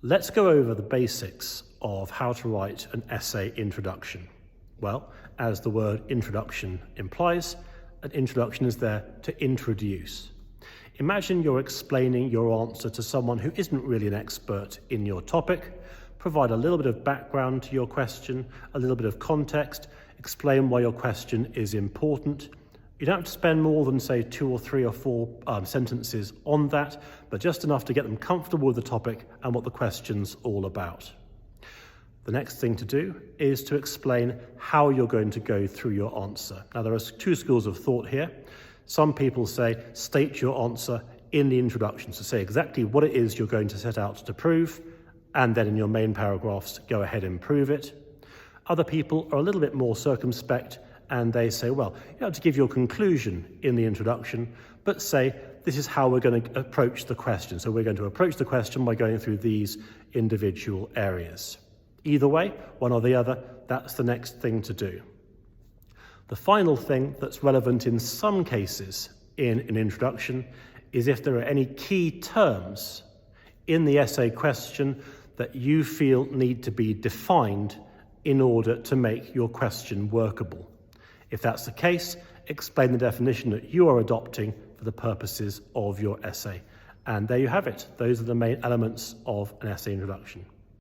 Let's go over the basics of how to write an essay introduction. Well, as the word introduction implies, an introduction is there to introduce. Imagine you're explaining your answer to someone who isn't really an expert in your topic. Provide a little bit of background to your question, a little bit of context, explain why your question is important. You don't have to spend more than, say, 2 or 3 or 4 sentences on that, but just enough to get them comfortable with the topic and what the question's all about. The next thing to do is to explain how you're going to go through your answer. Now, there are 2 schools of thought here. Some people say, state your answer in the introduction, so say exactly what it is you're going to set out to prove, and then in your main paragraphs, go ahead and prove it. Other people are a little bit more circumspect, and they say, well, you have to give your conclusion in the introduction, but say, this is how we're going to approach the question. So we're going to approach the question by going through these individual areas. Either way, one or the other, that's the next thing to do. The final thing that's relevant in some cases in an introduction is if there are any key terms in the essay question that you feel need to be defined in order to make your question workable. If that's the case, explain the definition that you are adopting for the purposes of your essay. And there you have it. Those are the main elements of an essay introduction.